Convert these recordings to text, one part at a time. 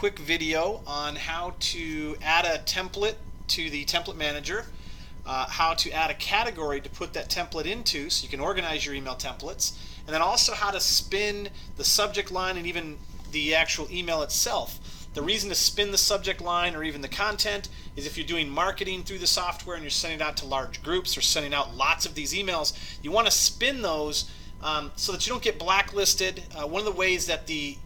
quick video on how to add a template to the template manager, how to add a category to put that template into so you can organize your email templates, and then also how to spin the subject line and even the actual email itself. The reason to spin the subject line or even the content is if you're doing marketing through the software and you're sending out to large groups or sending out lots of these emails, you want to spin those so that you don't get blacklisted. One of the ways that the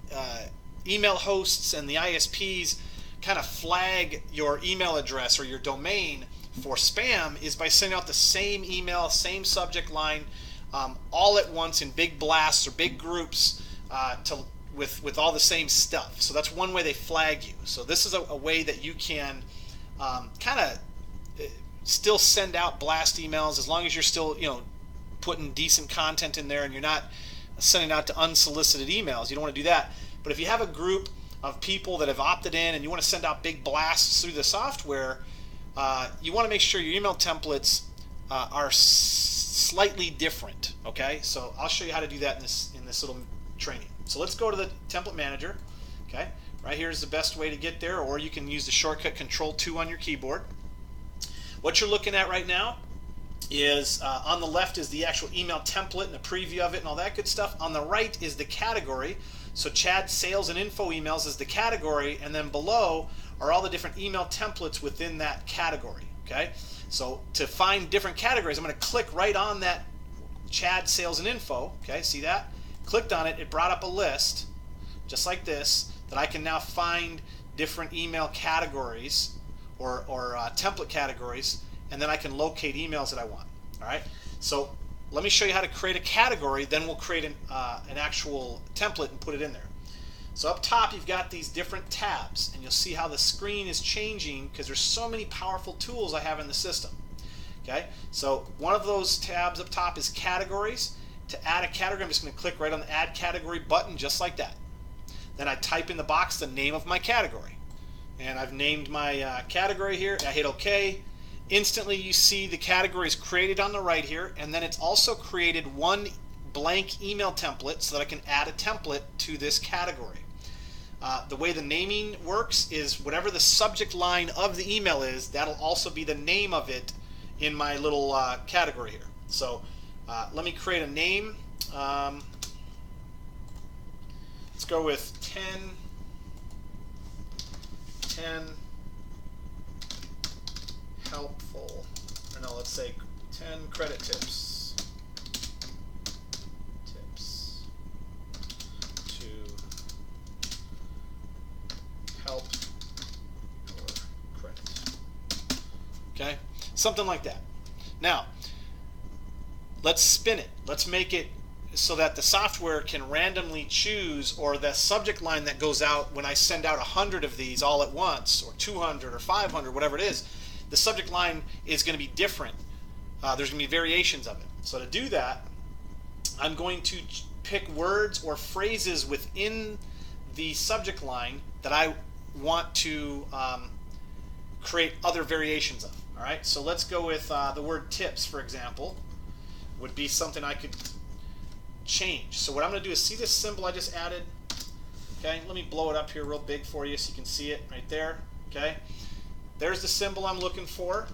email hosts and the ISPs kind of flag your email address or your domain for spam is by sending out the same email, same subject line, all at once in big blasts or big groups with all the same stuff. So that's one way they flag you. So this is a way that you can kind of still send out blast emails as long as you're still putting decent content in there and you're not sending out to unsolicited emails. You don't want to do that. But if you have a group of people that have opted in and you want to send out big blasts through the software, you want to make sure your email templates are slightly different. Okay, so I'll show you how to do that in this little training. So let's go to the template manager. Okay, right here is the best way to get there, or you can use the shortcut Control-2 on your keyboard. What you're looking at right now is on the left is the actual email template and the preview of it and all that good stuff. On the right is the category. So Chad Sales and Info Emails is the category, and then below are all the different email templates within that category. Okay, so to find different categories, I'm going to click right on that Chad Sales and Info. Okay, see that? Clicked on it, it brought up a list just like this that I can now find different email categories or template categories, and then I can locate emails that I want. All right, so let me show you how to create a category, then we'll create an actual template and put it in there. So up top you've got these different tabs, and you'll see how the screen is changing because there's so many powerful tools I have in the system. Okay, so one of those tabs up top is categories. To add a category, I'm just going to click right on the add category button just like that. Then I type in the box the name of my category, and I've named my category here. I hit OK. Instantly you see the category is created on the right here, and then it's also created one blank email template so that I can add a template to this category. The way the naming works is whatever the subject line of the email is, that'll also be the name of it in my little category here. So let me create a name. Let's go with 10 helpful, or no, let's say 10 credit tips to help your credit. Okay, something like that. Now let's spin it. Let's make it so that the software can randomly choose, or the subject line that goes out when I send out 100 of these all at once, or 200 or 500, whatever it is, the subject line is going to be different. There's going to be variations of it. So to do that, I'm going to pick words or phrases within the subject line that I want to create other variations of. All right, so let's go with the word tips, for example, would be something I could change. So what I'm going to do is see this symbol I just added. Okay, let me blow it up here real big for you so you can see it right there. Okay, there's the symbol I'm looking for.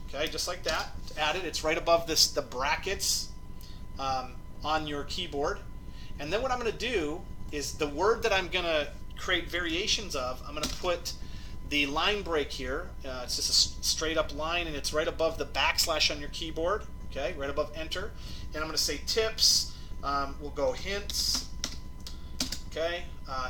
Okay, just like that. To add it, it's right above the brackets on your keyboard. And then what I'm going to do is the word that I'm going to create variations of, I'm going to put the line break here. It's just a straight up line, and it's right above the backslash on your keyboard. Okay, right above enter. And I'm going to say tips. We'll go hints. Okay,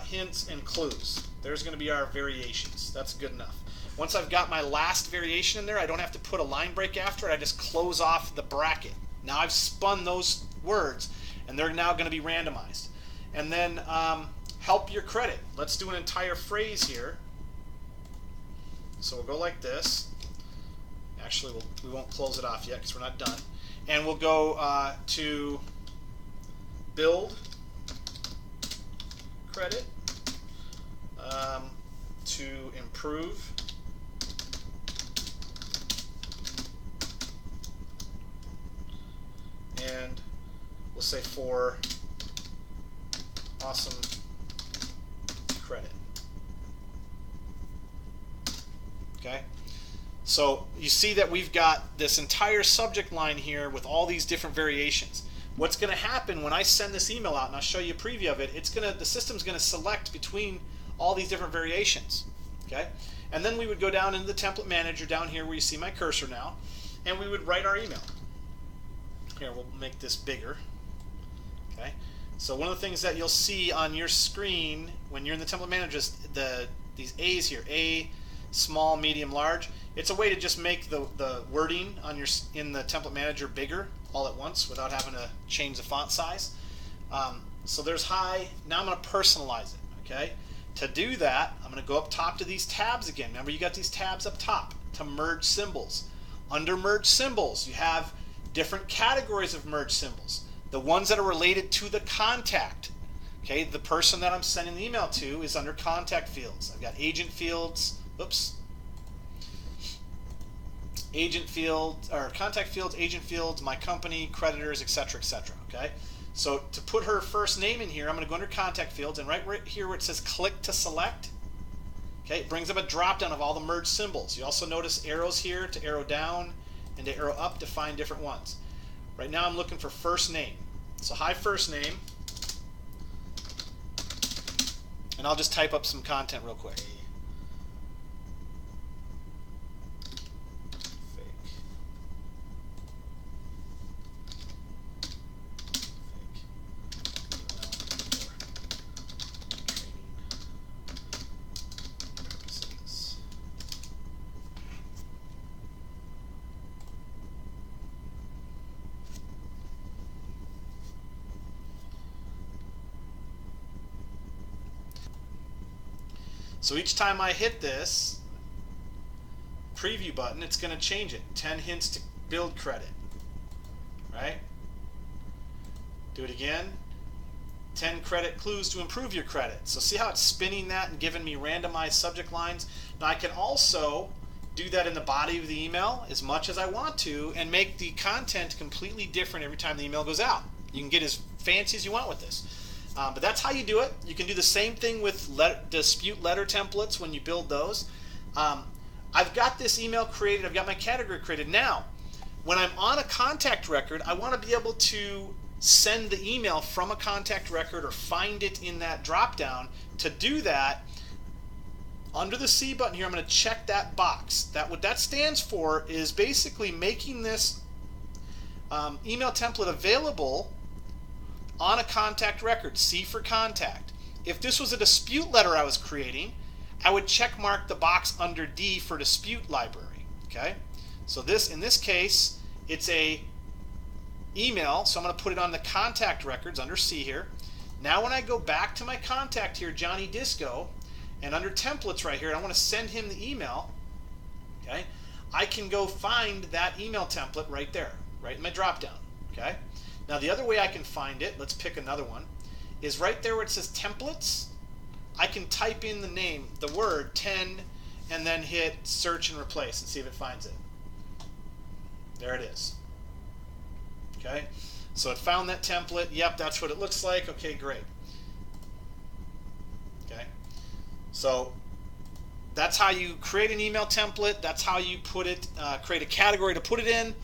hints and clues. There's going to be our variations. That's good enough. Once I've got my last variation in there, I don't have to put a line break after it. I just close off the bracket. Now I've spun those words, and they're now going to be randomized. And then help your credit. Let's do an entire phrase here. So we'll go like this. Actually, we won't close it off yet because we're not done. And we'll go to build credit, to improve, and we'll say for awesome credit. Okay, so you see that we've got this entire subject line here with all these different variations. What's going to happen when I send this email out, and I'll show you a preview of it, the system's going to select between all these different variations. Okay, and then we would go down into the template manager down here where you see my cursor now, and we would write our email. Here, we'll make this bigger. Okay, so one of the things that you'll see on your screen when you're in the template manager is these A's here, A, small, medium, large. It's a way to just make the wording on in the template manager bigger all at once without having to change the font size. So there's high. Now I'm going to personalize it. Okay, to do that, I'm going to go up top to these tabs again. Remember, you got these tabs up top to merge symbols. Under merge symbols, you have different categories of merge symbols. The ones that are related to the contact. Okay, the person that I'm sending the email to is under contact fields. I've got agent fields. Oops. Agent fields, or contact fields, agent fields, my company, creditors, etc., etc. Okay, so to put her first name in here, I'm going to go under contact fields, and right here where it says click to select, okay, it brings up a drop down of all the merged symbols. You also notice arrows here to arrow down and to arrow up to find different ones. Right now I'm looking for first name, so hi first name, and I'll just type up some content real quick. So each time I hit this preview button, it's going to change it. 10 hints to build credit. Right? Do it again. 10 credit clues to improve your credit. So see how it's spinning that and giving me randomized subject lines? Now I can also do that in the body of the email as much as I want to and make the content completely different every time the email goes out. You can get as fancy as you want with this. But that's how you do it. You can do the same thing with dispute letter templates when you build those. I've got this email created. I've got my category created. Now, when I'm on a contact record, I want to be able to send the email from a contact record or find it in that drop-down. To do that, under the C button here, I'm going to check that box. What that stands for is basically making this email template available on a contact record. C for contact. If this was a dispute letter I was creating, I would check mark the box under D for dispute library. Okay, so in this case, it's a email, so I'm going to put it on the contact records under C here. Now when I go back to my contact here, Johnny Disco, and under templates right here, I want to send him the email. Okay, I can go find that email template right there, right in my drop down. Okay. Now the other way I can find it, let's pick another one, is right there where it says templates. I can type in the name, the word 10, and then hit search and replace and see if it finds it. There it is. Okay, so it found that template. Yep, that's what it looks like. Okay, great. Okay, so that's how you create an email template. That's how you put it, create a category to put it in.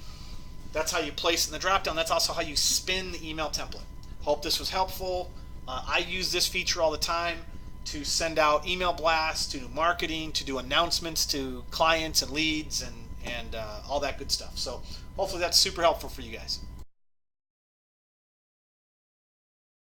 That's how you place it in the drop-down. That's also how you spin the email template. Hope this was helpful. I use this feature all the time to send out email blasts, to do marketing, to do announcements to clients and leads and all that good stuff. So hopefully that's super helpful for you guys.